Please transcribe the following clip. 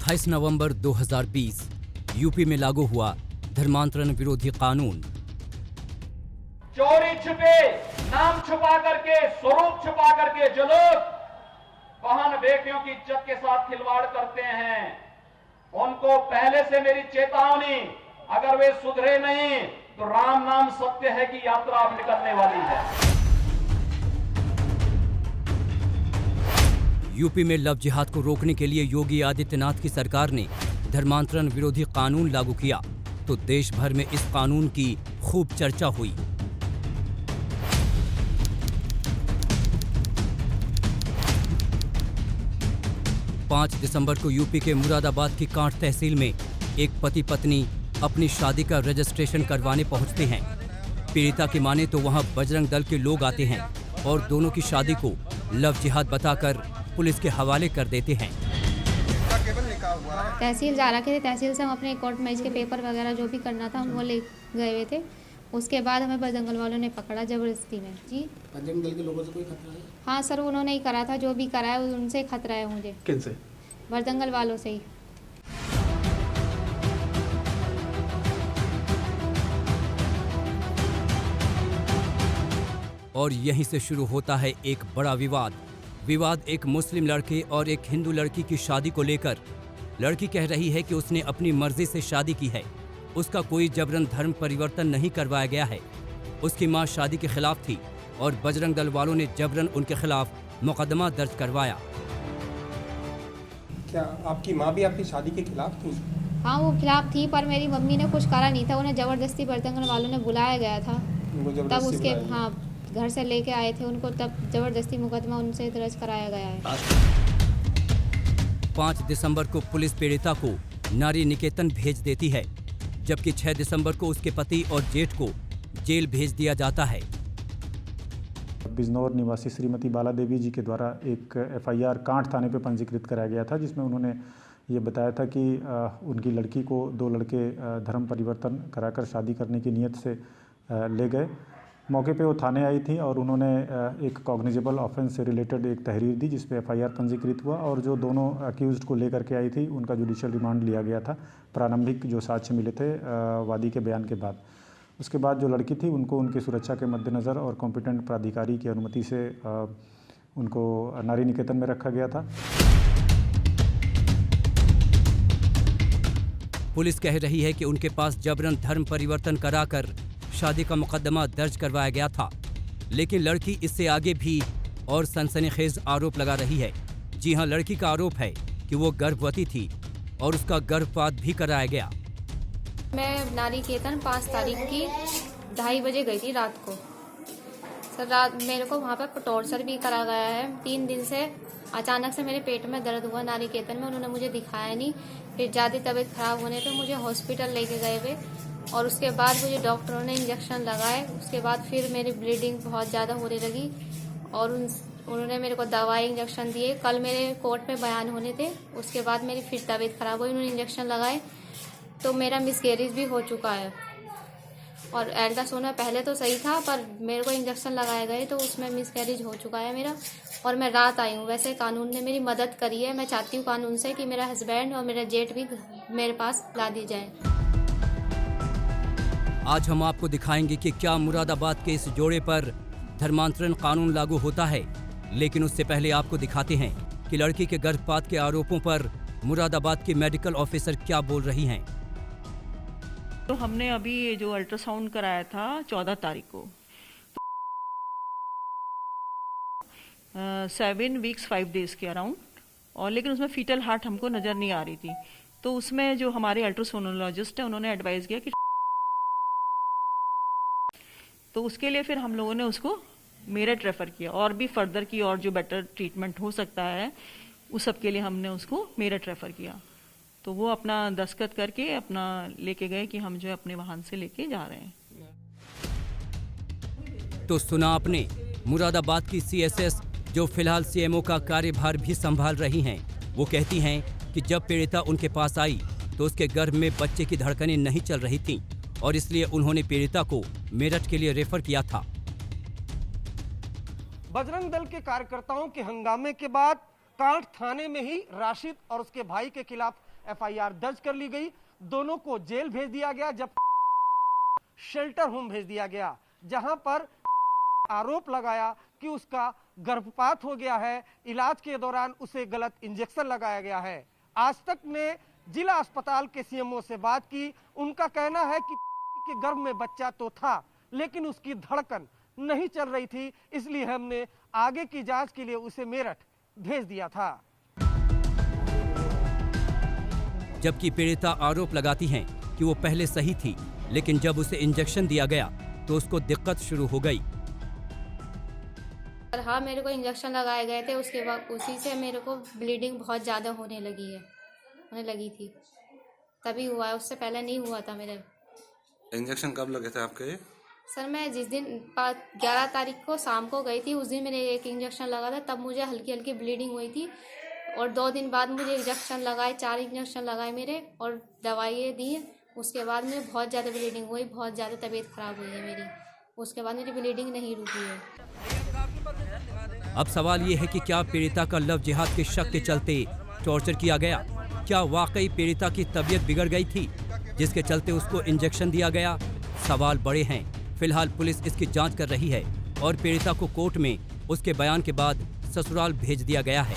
28 नवंबर 2020 UP में लागू हुआ धर्मांतरण विरोधी कानून। चोरी छुपे, नाम छुपा करके, स्वरूप छुपा करके जो लोग बहन बेटियों की इज्जत के साथ खिलवाड़ करते हैं, उनको पहले से मेरी चेतावनी, अगर वे सुधरे नहीं तो राम नाम सत्य है की यात्रा अब निकलने वाली है। यूपी में लव जिहाद को रोकने के लिए योगी आदित्यनाथ की सरकार ने धर्मांतरण विरोधी कानून लागू किया तो देश भर में इस कानून की खूब चर्चा हुई। पाँच दिसंबर को यूपी के मुरादाबाद की कांठ तहसील में एक पति पत्नी अपनी शादी का रजिस्ट्रेशन करवाने पहुंचते हैं। पीड़िता की माने तो वहां बजरंग दल के लोग आते हैं और दोनों की शादी को लव जिहाद बताकर पुलिस के हवाले कर देते हैं। तहसील जा रखे थे, तहसील से हम अपने कोर्ट मैरिज के पेपर वगैरह जो भी करना था हम वो ले गए हुए थे। उसके बाद हमें बजरंग वालों ने पकड़ा जबरदस्ती में। जी, बजरंग दल के लोगों से कोई खतरा है? हाँ सर, उन्होंने ही करा था, जो भी करा है उनसे खतरा है मुझे। किनसे? बजरंग दल वालों से ही। और यहीं से शुरू होता है एक बड़ा विवाद एक मुस्लिम लड़के और एक हिंदू लड़की की शादी को लेकर। लड़की कह रही है कि उसने अपनी मर्जी से शादी की है, उसका कोई जबरन धर्म परिवर्तन नहीं करवाया गया है। उसकी मां शादी के खिलाफ थी और बजरंग दल वालों ने जबरन उनके खिलाफ मुकदमा दर्ज करवाया। क्या आपकी मां भी आपकी शादी के खिलाफ थी? हाँ, वो खिलाफ थी, पर मेरी मम्मी ने कुछ करा नहीं था। उन्हें जबरदस्ती बजरंग दल वालों ने बुलाया गया था, तब उसके घर से लेके आए थे उनको, तब जबरदस्ती मुकदमा उनसे दर्ज कराया गया है। 5 दिसंबर को पुलिस पीड़िता को नारी निकेतन भेज देती है, जबकि 6 दिसंबर को उसके पति और जेठ को जेल भेज दिया जाता है। बिजनौर निवासी श्रीमती बाला देवी जी के द्वारा एक FIR कांठ थाने पर पंजीकृत कराया गया था, जिसमें उन्होंने ये बताया था कि उनकी लड़की को 2 लड़के धर्म परिवर्तन कराकर शादी करने की नीयत से ले गए। मौके पे वो थाने आई थी और उन्होंने एक कॉग्निजेबल ऑफेंस से रिलेटेड एक तहरीर दी, जिस पे FIR पंजीकृत हुआ और जो दोनों अक्यूज्ड को लेकर के आई थी उनका जुडिशियल रिमांड लिया गया था। प्रारंभिक जो साक्ष्य मिले थे वादी के बयान के बाद, उसके बाद जो लड़की थी उनको उनकी सुरक्षा के मद्देनज़र और कॉम्पिटेंट प्राधिकारी की अनुमति से उनको नारी निकेतन में रखा गया था। पुलिस कह रही है कि उनके पास जबरन धर्म परिवर्तन कराकर शादी का मुकदमा दर्ज करवाया गया था, लेकिन लड़की इससे आगे भी और सनसनीखेज आरोप लगा रही है। जी हां, लड़की का आरोप है कि वो गर्भवती थी और उसका गर्भपात भी कराया गया। मैं नारी निकेतन 5 तारीख की 2:30 बजे गई थी रात को। सर, रात मेरे को वहाँ पर टॉर्चर भी करा गया है। 3 दिन से अचानक से मेरे पेट में दर्द हुआ नारी निकेतन में, उन्होंने मुझे दिखाया नहीं। फिर ज़्यादा तबीयत खराब होने पे मुझे हॉस्पिटल लेके गए हुए और उसके बाद मुझे डॉक्टरों ने इंजेक्शन लगाए। उसके बाद फिर मेरी ब्लीडिंग बहुत ज़्यादा होने लगी और उन्होंने मेरे को दवाई इंजेक्शन दिए। कल मेरे कोर्ट में बयान होने थे, उसके बाद मेरी फिर तबीयत खराब हुई, उन्होंने इंजेक्शन लगाए तो मेरा मिसकैरेज भी हो चुका है। और अल्ट्रासाउंड पहले तो सही था, पर मेरे को इंजेक्शन लगाए गए तो उसमें मिसकैरेज हो चुका है मेरा। और मैं रात आई हूँ। वैसे कानून ने मेरी मदद करी है। मैं चाहती हूँ कानून से कि मेरा हस्बैंड और मेरा जेठ भी मेरे पास ला दी जाए। आज हम आपको दिखाएंगे कि क्या मुरादाबाद के इस जोड़े पर धर्मांतरण कानून लागू होता है, लेकिन उससे पहले आपको दिखाते हैं कि लड़की के गर्भपात के आरोपों पर मुरादाबाद की मेडिकल ऑफिसर क्या बोल रही हैं। तो हमने अभी ये जो अल्ट्रासाउंड कराया था 14 तारीख को, 7 वीक्स 5 डेज के अराउंड, और लेकिन उसमें फीटल हार्ट हमको नज़र नहीं आ रही थी। तो उसमें जो हमारे अल्ट्रासोनोलॉजिस्ट है उन्होंने एडवाइस किया कि तो उसके लिए फिर हम लोगों ने उसको मेरठ रेफर किया और भी फर्दर की और जो बेटर ट्रीटमेंट हो सकता है उस सब के लिए हमने उसको मेरठ रेफर किया। तो वो अपना दस्तखत करके अपना लेके गए कि हम जो है अपने वाहन से लेके जा रहे हैं। तो सुना आपने, मुरादाबाद की CSS जो फिलहाल CMO का कार्यभार भी संभाल रही हैं, वो कहती हैं कि जब पीड़िता उनके पास आई तो उसके गर्भ में बच्चे की धड़कनें नहीं चल रही थीं और इसलिए उन्होंने पीड़िता को मेरठ के लिए रेफर किया था। बजरंग दल के कार्यकर्ताओं के हंगामे के बाद कांठ थाने में ही राशिद और उसके भाई के खिलाफ एफआईआर दर्ज कर ली गई। दोनों को जेल भेज दिया गया, जब शेल्टर होम भेज दिया गया, जहां पर आरोप लगाया कि उसका गर्भपात हो गया है, इलाज के दौरान उसे गलत इंजेक्शन लगाया गया है। आज तक ने जिला अस्पताल के सीएमओ से बात की। उनका कहना है कि के गर्भ में बच्चा तो था, लेकिन उसकी धड़कन नहीं चल रही थी, इसलिए हमने आगे की जांच के लिए उसे मेरठ भेज दिया था। जबकि पीड़िता आरोप लगाती हैं कि वो पहले सही थी, लेकिन जब उसे इंजेक्शन दिया गया तो उसको दिक्कत शुरू हो गई। और हाँ, मेरे को इंजेक्शन लगाए गए थे, उसके बाद उसी से मेरे को ब्लीडिंग बहुत ज़्यादा होने लगी थी, तभी हुआ है, उससे पहले नहीं हुआ था मेरे। इंजेक्शन कब लगे थे आपके? सर, मैं जिस दिन 11 तारीख को शाम को गई थी, उस दिन मैंने एक इंजेक्शन लगा था, तब मुझे हल्की हल्की ब्लीडिंग हुई थी, और 2 दिन बाद मुझे इंजेक्शन लगाए, 4 इंजेक्शन लगाए मेरे, और दवाइयाँ दी। उसके बाद में बहुत ज़्यादा ब्लीडिंग हुई, बहुत ज़्यादा तबीयत खराब हुई है मेरी। उसके बाद मेरी ब्लीडिंग नहीं रुकी है। अब सवाल ये है कि क्या पीड़िता का लव जिहाद के शक के चलते टॉर्चर किया गया? क्या वाकई पीड़िता की तबीयत बिगड़ गई थी, जिसके चलते उसको इंजेक्शन दिया गया? सवाल बड़े हैं। फिलहाल पुलिस इसकी जांच कर रही है और पीड़िता को कोर्ट में उसके बयान के बाद ससुराल भेज दिया गया है।